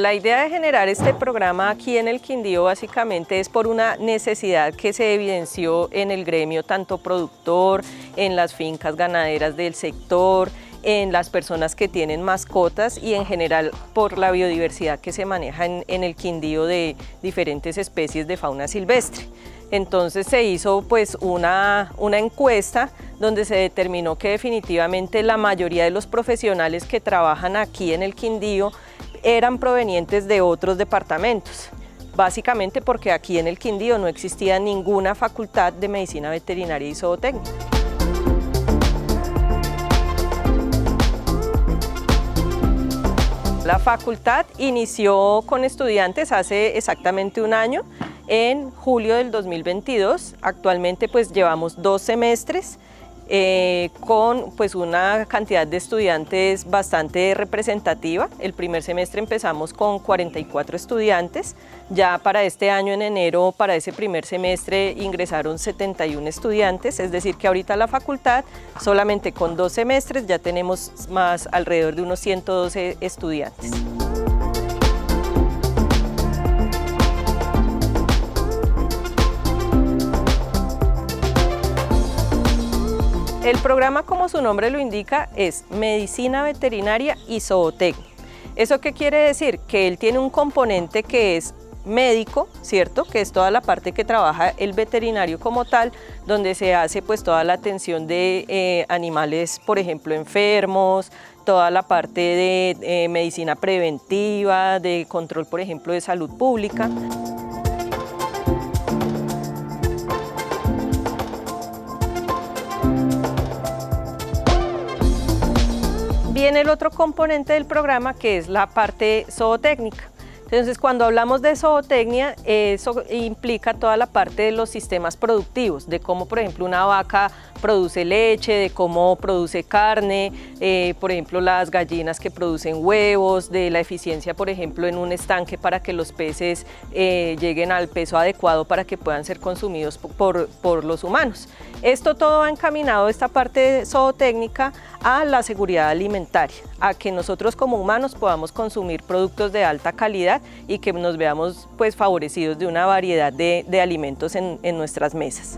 La idea de generar este programa aquí en el Quindío básicamente es por una necesidad que se evidenció en el gremio tanto productor, en las fincas ganaderas del sector, en las personas que tienen mascotas y en general por la biodiversidad que se maneja en el Quindío de diferentes especies de fauna silvestre. Entonces se hizo pues una encuesta donde se determinó que definitivamente la mayoría de los profesionales que trabajan aquí en el Quindío eran provenientes de otros departamentos, básicamente porque aquí en el Quindío no existía ninguna facultad de medicina veterinaria y zootecnia. La facultad inició con estudiantes hace exactamente un año, en julio del 2022. Actualmente pues llevamos 2 semestres con pues una cantidad de estudiantes bastante representativa. El primer semestre empezamos con 44 estudiantes, ya para este año en enero, para ese primer semestre ingresaron 71 estudiantes, es decir que ahorita la facultad solamente con 2 semestres ya tenemos más alrededor de unos 112 estudiantes. El programa, como su nombre lo indica, es Medicina Veterinaria y Zootecnia. ¿Eso qué quiere decir? Que él tiene un componente que es médico, ¿cierto? Que es toda la parte que trabaja el veterinario como tal, donde se hace pues toda la atención de animales, por ejemplo, enfermos, toda la parte de medicina preventiva, de control, por ejemplo, de salud pública. Viene el otro componente del programa que es la parte zootécnica. Entonces, cuando hablamos de zootecnia, eso implica toda la parte de los sistemas productivos, de cómo, por ejemplo, una vaca produce leche, de cómo produce carne, por ejemplo, las gallinas que producen huevos, de la eficiencia, por ejemplo, en un estanque para que los peces lleguen al peso adecuado para que puedan ser consumidos por los humanos. Esto todo va encaminado, esta parte zootécnica, a la seguridad alimentaria, a que nosotros como humanos podamos consumir productos de alta calidad y que nos veamos pues favorecidos de una variedad de alimentos en nuestras mesas.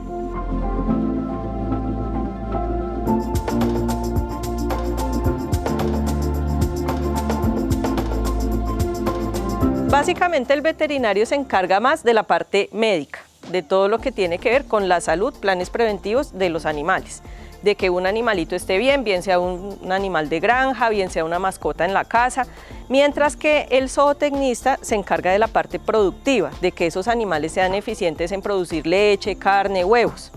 Básicamente el veterinario se encarga más de la parte médica, de todo lo que tiene que ver con la salud, planes preventivos de los animales, de que un animalito esté bien, bien sea un animal de granja, bien sea una mascota en la casa, mientras que el zootecnista se encarga de la parte productiva, de que esos animales sean eficientes en producir leche, carne, huevos.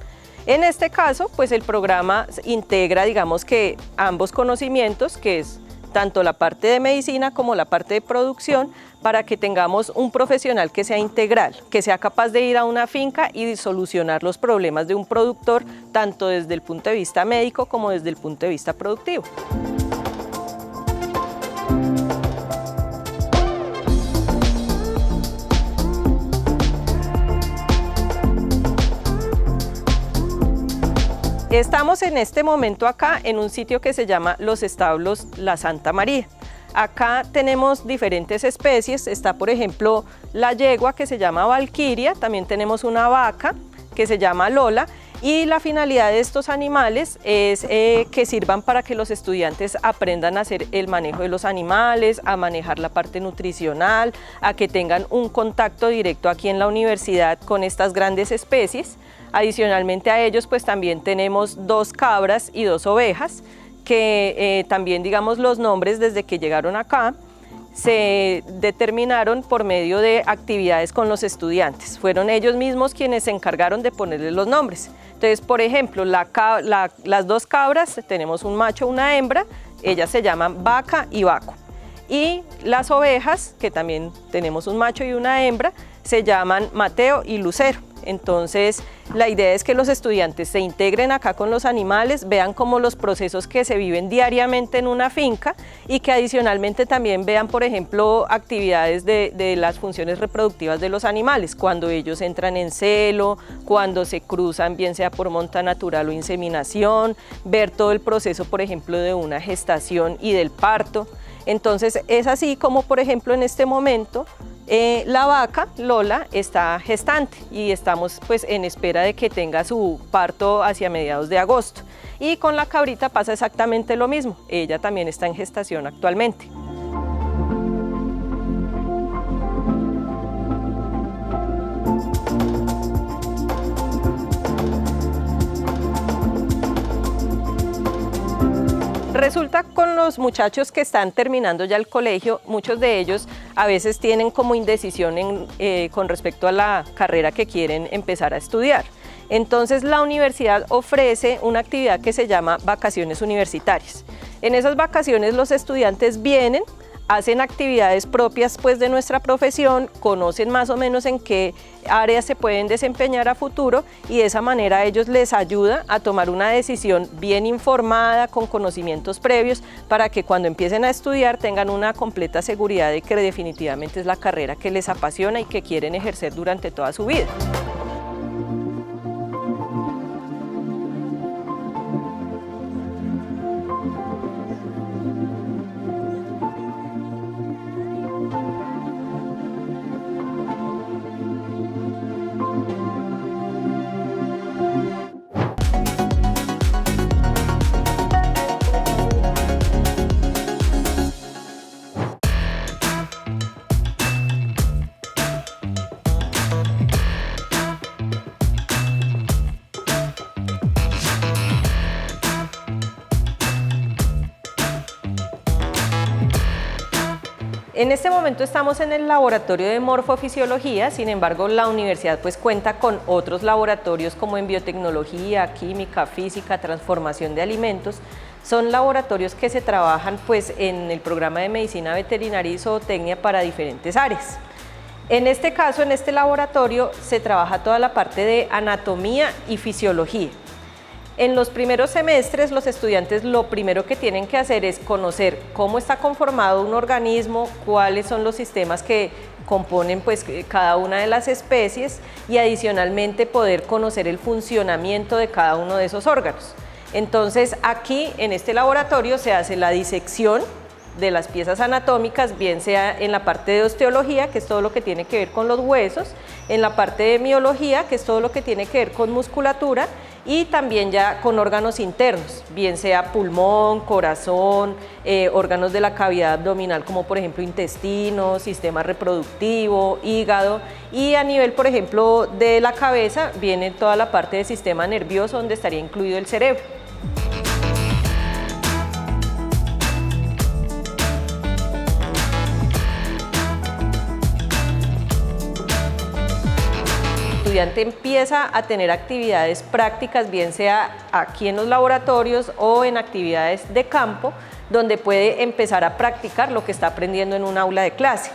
En este caso, pues el programa integra, digamos que ambos conocimientos, que es tanto la parte de medicina como la parte de producción, para que tengamos un profesional que sea integral, que sea capaz de ir a una finca y de solucionar los problemas de un productor, tanto desde el punto de vista médico como desde el punto de vista productivo. Estamos en este momento acá en un sitio que se llama Los Establos La Santa María. Acá tenemos diferentes especies, está por ejemplo la yegua que se llama Valquiria, también tenemos una vaca que se llama Lola, y la finalidad de estos animales es que sirvan para que los estudiantes aprendan a hacer el manejo de los animales, a manejar la parte nutricional, a que tengan un contacto directo aquí en la universidad con estas grandes especies. Adicionalmente a ellos pues también tenemos 2 cabras y 2 ovejas, que también digamos los nombres desde que llegaron acá se determinaron por medio de actividades con los estudiantes. Fueron ellos mismos quienes se encargaron de ponerles los nombres. Entonces, por ejemplo, las 2 cabras, tenemos un macho, una hembra, ellas se llaman Vaca y Vaco. Y las ovejas, que también tenemos un macho y una hembra, se llaman Mateo y Lucero. Entonces, la idea es que los estudiantes se integren acá con los animales, vean como los procesos que se viven diariamente en una finca y que adicionalmente también vean, por ejemplo, actividades de las funciones reproductivas de los animales, cuando ellos entran en celo, cuando se cruzan, bien sea por monta natural o inseminación, ver todo el proceso, por ejemplo, de una gestación y del parto. Entonces es así como, por ejemplo, en este momento la vaca Lola está gestante y estamos pues en espera de que tenga su parto hacia mediados de agosto. Y con la cabrita pasa exactamente lo mismo, ella también está en gestación actualmente. Resulta con los muchachos que están terminando ya el colegio, muchos de ellos a veces tienen como indecisión con respecto a la carrera que quieren empezar a estudiar. Entonces la universidad ofrece una actividad que se llama vacaciones universitarias. En esas vacaciones los estudiantes vienen, hacen actividades propias pues de nuestra profesión, conocen más o menos en qué áreas se pueden desempeñar a futuro y de esa manera a ellos les ayuda a tomar una decisión bien informada, con conocimientos previos, para que cuando empiecen a estudiar tengan una completa seguridad de que definitivamente es la carrera que les apasiona y que quieren ejercer durante toda su vida. En este momento estamos en el laboratorio de morfofisiología, sin embargo la universidad pues cuenta con otros laboratorios como en biotecnología, química, física, transformación de alimentos. Son laboratorios que se trabajan pues en el programa de medicina veterinaria y zootecnia para diferentes áreas. En este caso, en este laboratorio se trabaja toda la parte de anatomía y fisiología. En los primeros semestres los estudiantes lo primero que tienen que hacer es conocer cómo está conformado un organismo, cuáles son los sistemas que componen pues cada una de las especies y adicionalmente poder conocer el funcionamiento de cada uno de esos órganos. Entonces aquí en este laboratorio se hace la disección de las piezas anatómicas, bien sea en la parte de osteología, que es todo lo que tiene que ver con los huesos, en la parte de miología, que es todo lo que tiene que ver con musculatura, y también ya con órganos internos, bien sea pulmón, corazón, órganos de la cavidad abdominal como por ejemplo intestino, sistema reproductivo, hígado, y a nivel por ejemplo de la cabeza viene toda la parte del sistema nervioso donde estaría incluido el cerebro. El estudiante empieza a tener actividades prácticas, bien sea aquí en los laboratorios o en actividades de campo, donde puede empezar a practicar lo que está aprendiendo en un aula de clase.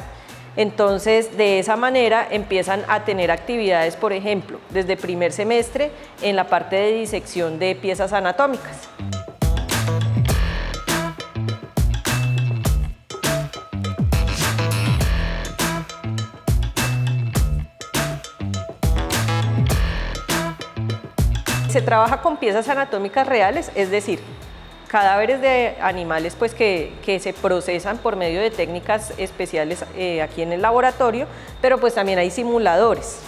Entonces, de esa manera empiezan a tener actividades, por ejemplo, desde primer semestre en la parte de disección de piezas anatómicas. Se trabaja con piezas anatómicas reales, es decir, cadáveres de animales pues, que se procesan por medio de técnicas especiales aquí en el laboratorio, pero pues también hay simuladores.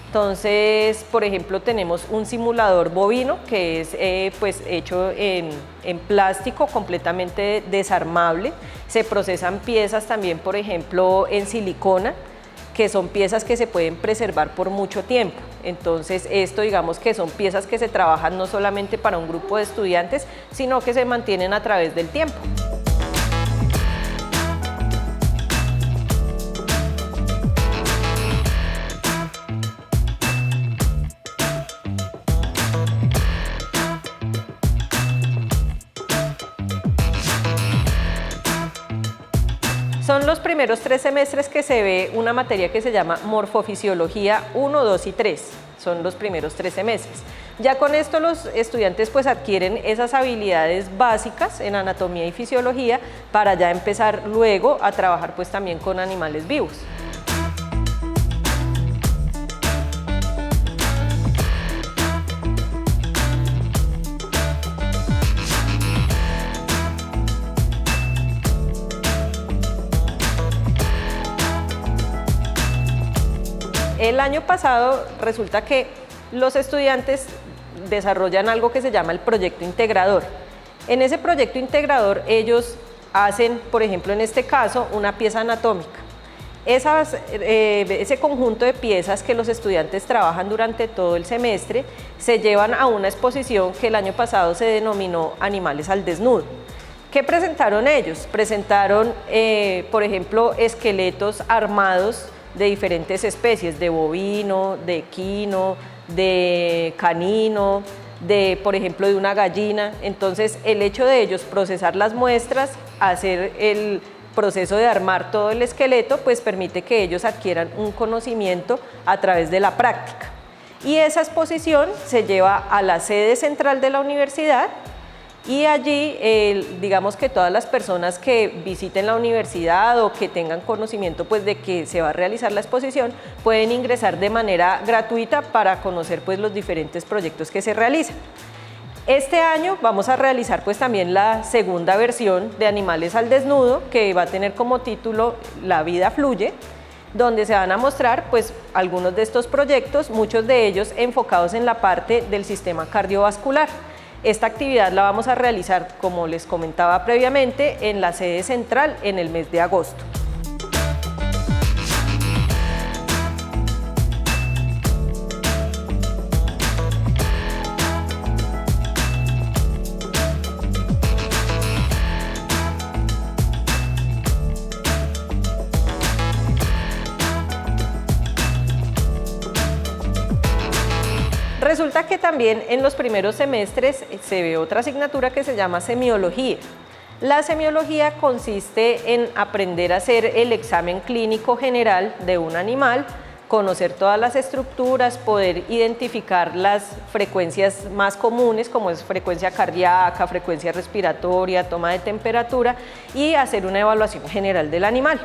Entonces, por ejemplo, tenemos un simulador bovino que es pues, hecho en plástico completamente desarmable. Se procesan piezas también, por ejemplo, en silicona, que son piezas que se pueden preservar por mucho tiempo. Entonces esto digamos que son piezas que se trabajan no solamente para un grupo de estudiantes, sino que se mantienen a través del tiempo. Son los primeros 3 semestres que se ve una materia que se llama morfofisiología 1, 2 y 3. Son los primeros 3 semestres. Ya con esto los estudiantes pues adquieren esas habilidades básicas en anatomía y fisiología para ya empezar luego a trabajar pues también con animales vivos. El año pasado resulta que los estudiantes desarrollan algo que se llama el proyecto integrador. En ese proyecto integrador ellos hacen, por ejemplo en este caso, una pieza anatómica. Ese conjunto de piezas que los estudiantes trabajan durante todo el semestre se llevan a una exposición que el año pasado se denominó Animales al Desnudo. ¿Qué presentaron ellos? Presentaron, por ejemplo, esqueletos armados de diferentes especies, de bovino, de equino, de canino, por ejemplo, de una gallina. Entonces, el hecho de ellos procesar las muestras, hacer el proceso de armar todo el esqueleto, pues permite que ellos adquieran un conocimiento a través de la práctica. Y esa exposición se lleva a la sede central de la universidad y allí, digamos que todas las personas que visiten la universidad o que tengan conocimiento pues, de que se va a realizar la exposición, pueden ingresar de manera gratuita para conocer pues, los diferentes proyectos que se realizan. Este año vamos a realizar pues también la segunda versión de Animales al Desnudo, que va a tener como título La vida fluye, donde se van a mostrar pues algunos de estos proyectos, muchos de ellos enfocados en la parte del sistema cardiovascular. Esta actividad la vamos a realizar, como les comentaba previamente, en la sede central en el mes de agosto. Resulta que también en los primeros semestres se ve otra asignatura que se llama semiología. La semiología consiste en aprender a hacer el examen clínico general de un animal, conocer todas las estructuras, poder identificar las frecuencias más comunes como es frecuencia cardíaca, frecuencia respiratoria, toma de temperatura y hacer una evaluación general del animal.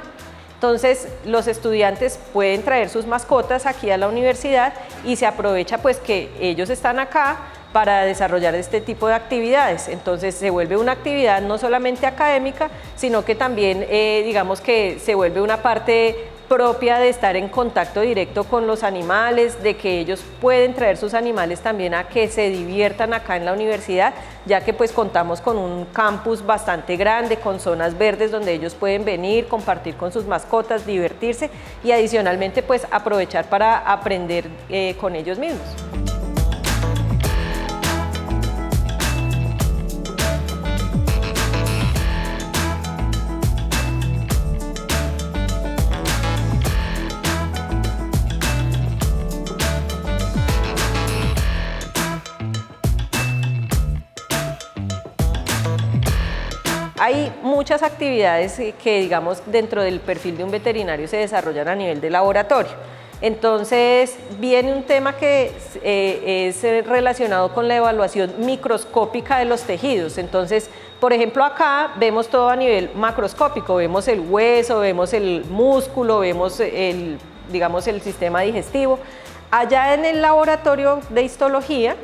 Entonces, los estudiantes pueden traer sus mascotas aquí a la universidad y se aprovecha pues que ellos están acá para desarrollar este tipo de actividades. Entonces, se vuelve una actividad no solamente académica, sino que también, digamos que se vuelve una parte propia de estar en contacto directo con los animales, de que ellos pueden traer sus animales también a que se diviertan acá en la universidad, ya que pues contamos con un campus bastante grande, con zonas verdes donde ellos pueden venir, compartir con sus mascotas, divertirse y adicionalmente pues aprovechar para aprender con ellos mismos. Hay muchas actividades que, digamos, dentro del perfil de un veterinario se desarrollan a nivel de laboratorio. Entonces, viene un tema que es relacionado con la evaluación microscópica de los tejidos. Entonces, por ejemplo, acá vemos todo a nivel macroscópico, vemos el hueso, vemos el músculo, vemos digamos, el sistema digestivo. Allá en el laboratorio de histología,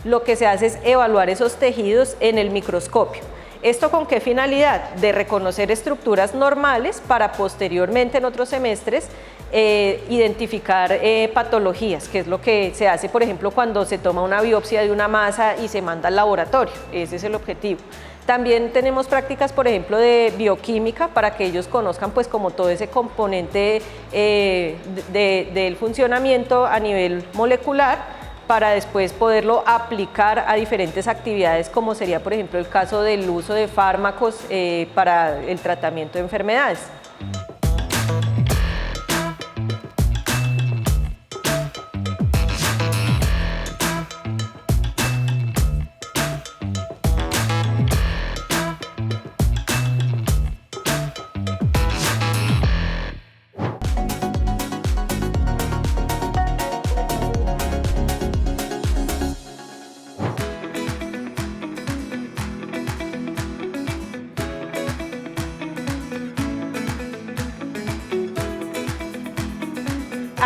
lo que se hace es evaluar esos tejidos en el microscopio. ¿Esto con qué finalidad? De reconocer estructuras normales para posteriormente en otros semestres identificar patologías, que es lo que se hace, por ejemplo, cuando se toma una biopsia de una masa y se manda al laboratorio. Ese es el objetivo. También tenemos prácticas, por ejemplo, de bioquímica para que ellos conozcan pues como todo ese componente del funcionamiento a nivel molecular, para después poderlo aplicar a diferentes actividades, como sería, por ejemplo, el caso del uso de fármacos para el tratamiento de enfermedades.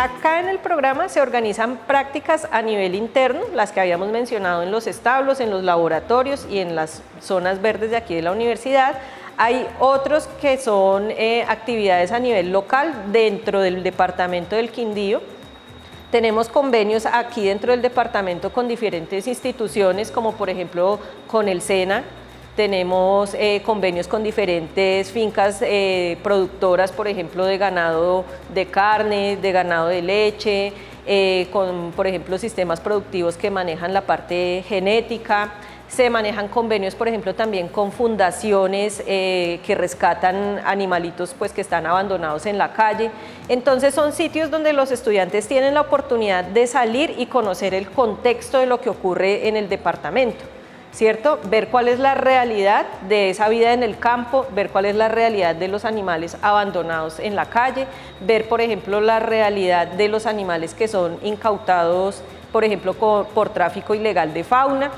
Acá en el programa se organizan prácticas a nivel interno, las que habíamos mencionado en los establos, en los laboratorios y en las zonas verdes de aquí de la universidad. Hay otros que son actividades a nivel local dentro del departamento del Quindío. Tenemos convenios aquí dentro del departamento con diferentes instituciones, como por ejemplo con el SENA. Tenemos convenios con diferentes fincas productoras, por ejemplo, de ganado de carne, de ganado de leche, con, por ejemplo, sistemas productivos que manejan la parte genética. Se manejan convenios, por ejemplo, también con fundaciones que rescatan animalitos pues, que están abandonados en la calle. Entonces son sitios donde los estudiantes tienen la oportunidad de salir y conocer el contexto de lo que ocurre en el departamento, ¿cierto? Ver cuál es la realidad de esa vida en el campo, ver cuál es la realidad de los animales abandonados en la calle, ver, por ejemplo, la realidad de los animales que son incautados, por ejemplo, por tráfico ilegal de fauna.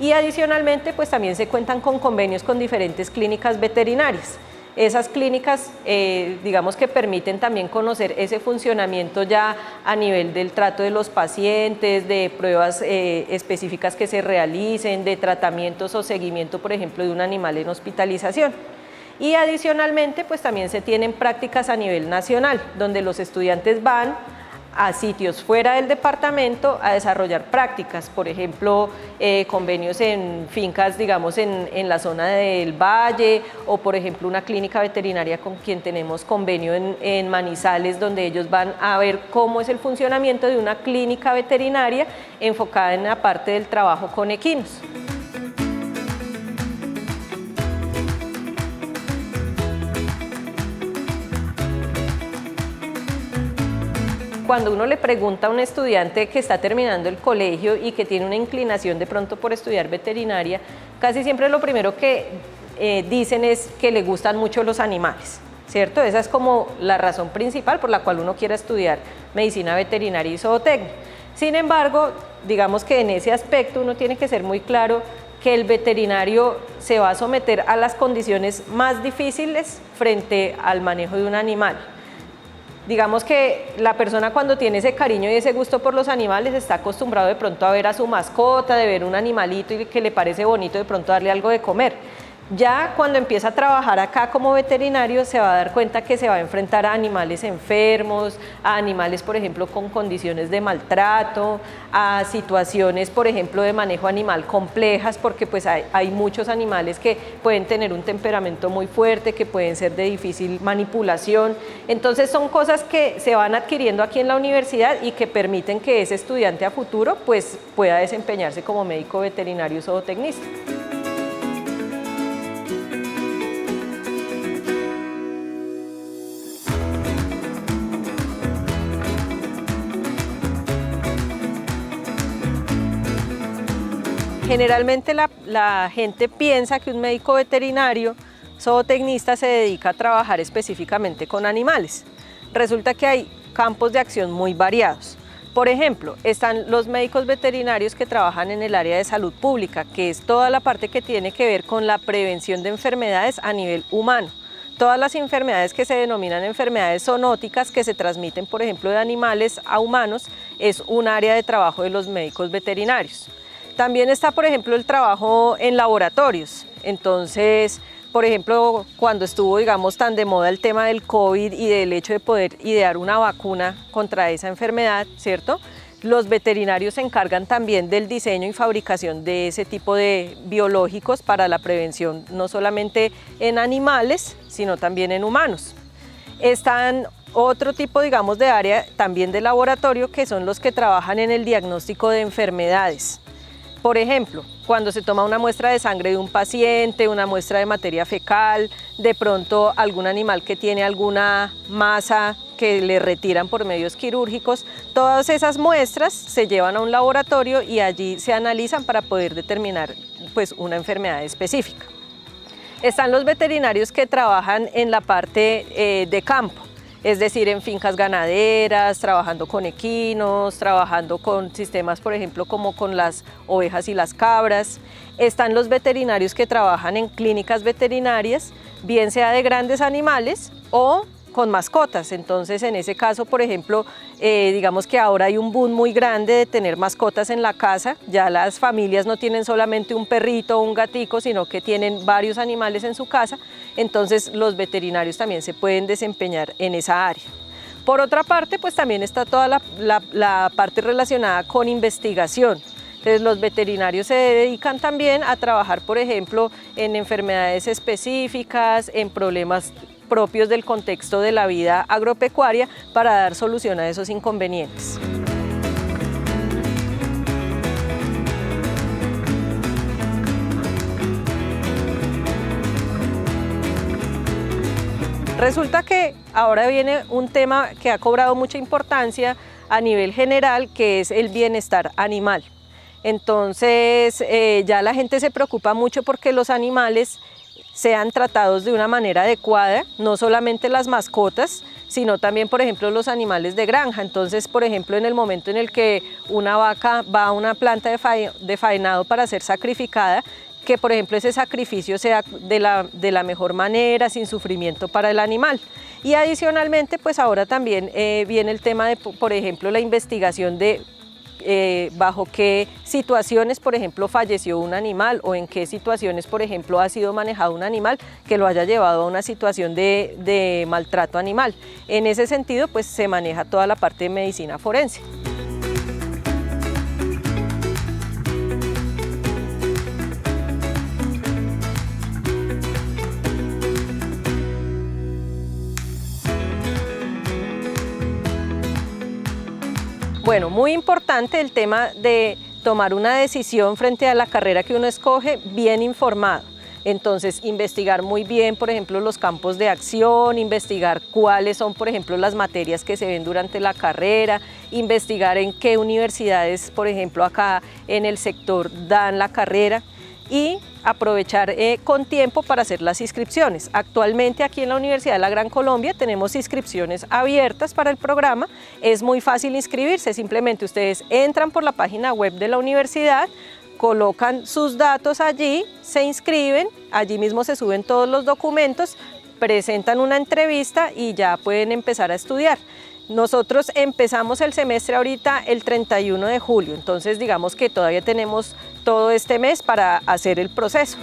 Y adicionalmente, pues también se cuentan con convenios con diferentes clínicas veterinarias. Esas clínicas, digamos que permiten también conocer ese funcionamiento ya a nivel del trato de los pacientes, de pruebas específicas que se realicen, de tratamientos o seguimiento, por ejemplo, de un animal en hospitalización. Y adicionalmente, pues también se tienen prácticas a nivel nacional, donde los estudiantes van a sitios fuera del departamento a desarrollar prácticas, por ejemplo, convenios en fincas, digamos, en la zona del Valle, o por ejemplo una clínica veterinaria con quien tenemos convenio en Manizales, donde ellos van a ver cómo es el funcionamiento de una clínica veterinaria enfocada en la parte del trabajo con equinos. Cuando uno le pregunta a un estudiante que está terminando el colegio y que tiene una inclinación de pronto por estudiar veterinaria, casi siempre lo primero que dicen es que le gustan mucho los animales, ¿cierto? Esa es como la razón principal por la cual uno quiere estudiar medicina veterinaria y zootecnia. Sin embargo, digamos que en ese aspecto uno tiene que ser muy claro que el veterinario se va a someter a las condiciones más difíciles frente al manejo de un animal. Digamos que la persona cuando tiene ese cariño y ese gusto por los animales está acostumbrado de pronto a ver a su mascota, de ver un animalito y que le parece bonito de pronto darle algo de comer. Ya cuando empieza a trabajar acá como veterinario se va a dar cuenta que se va a enfrentar a animales enfermos, a animales, por ejemplo, con condiciones de maltrato, a situaciones, por ejemplo, de manejo animal complejas, porque pues hay muchos animales que pueden tener un temperamento muy fuerte, que pueden ser de difícil manipulación. Entonces son cosas que se van adquiriendo aquí en la universidad y que permiten que ese estudiante a futuro pues pueda desempeñarse como médico veterinario zootecnista. Generalmente la gente piensa que un médico veterinario zootecnista se dedica a trabajar específicamente con animales. Resulta que hay campos de acción muy variados. Por ejemplo, están los médicos veterinarios que trabajan en el área de salud pública, que es toda la parte que tiene que ver con la prevención de enfermedades a nivel humano. Todas las enfermedades que se denominan enfermedades zoonóticas que se transmiten, por ejemplo, de animales a humanos, es un área de trabajo de los médicos veterinarios. También está, por ejemplo, el trabajo en laboratorios. Entonces, por ejemplo, cuando estuvo, digamos, tan de moda el tema del COVID y del hecho de poder idear una vacuna contra esa enfermedad, ¿cierto? Los veterinarios se encargan también del diseño y fabricación de ese tipo de biológicos para la prevención, no solamente en animales, sino también en humanos. Están otro tipo, digamos, de área también de laboratorio, que son los que trabajan en el diagnóstico de enfermedades. Por ejemplo, cuando se toma una muestra de sangre de un paciente, una muestra de materia fecal, de pronto algún animal que tiene alguna masa que le retiran por medios quirúrgicos, todas esas muestras se llevan a un laboratorio y allí se analizan para poder determinar pues, una enfermedad específica. Están los veterinarios que trabajan en la parte de campo. Es decir, en fincas ganaderas, trabajando con equinos, trabajando con sistemas, por ejemplo, como con las ovejas y las cabras. Están los veterinarios que trabajan en clínicas veterinarias, bien sea de grandes animales o con mascotas. Entonces, en ese caso, por ejemplo, digamos que ahora hay un boom muy grande de tener mascotas en la casa. Ya las familias no tienen solamente un perrito o un gatico, sino que tienen varios animales en su casa. Entonces, los veterinarios también se pueden desempeñar en esa área. Por otra parte, pues también está toda la parte relacionada con investigación. Entonces, los veterinarios se dedican también a trabajar, por ejemplo, en enfermedades específicas, en problemas propios del contexto de la vida agropecuaria para dar solución a esos inconvenientes. Resulta que ahora viene un tema que ha cobrado mucha importancia a nivel general, que es el bienestar animal. Entonces ya la gente se preocupa mucho porque los animales sean tratados de una manera adecuada, no solamente las mascotas, sino también, por ejemplo, los animales de granja. Entonces, por ejemplo, en el momento en el que una vaca va a una planta de faenado para ser sacrificada, que por ejemplo ese sacrificio sea de la mejor manera, sin sufrimiento para el animal. Y adicionalmente, pues ahora también viene el tema de, por ejemplo, la investigación de bajo qué situaciones, por ejemplo, falleció un animal o en qué situaciones, por ejemplo, ha sido manejado un animal que lo haya llevado a una situación de maltrato animal. En ese sentido, pues se maneja toda la parte de medicina forense. Bueno, muy importante el tema de tomar una decisión frente a la carrera que uno escoge bien informado. Entonces, investigar muy bien, por ejemplo, los campos de acción, investigar cuáles son, por ejemplo, las materias que se ven durante la carrera, investigar en qué universidades, por ejemplo, acá en el sector dan la carrera y aprovechar con tiempo para hacer las inscripciones. Actualmente aquí en la Universidad de la Gran Colombia tenemos inscripciones abiertas para el programa. Es muy fácil inscribirse, simplemente ustedes entran por la página web de la universidad, colocan sus datos allí, se inscriben, allí mismo se suben todos los documentos, presentan una entrevista y ya pueden empezar a estudiar. Nosotros empezamos el semestre ahorita el 31 de julio, entonces digamos que todavía tenemos todo este mes para hacer el proceso.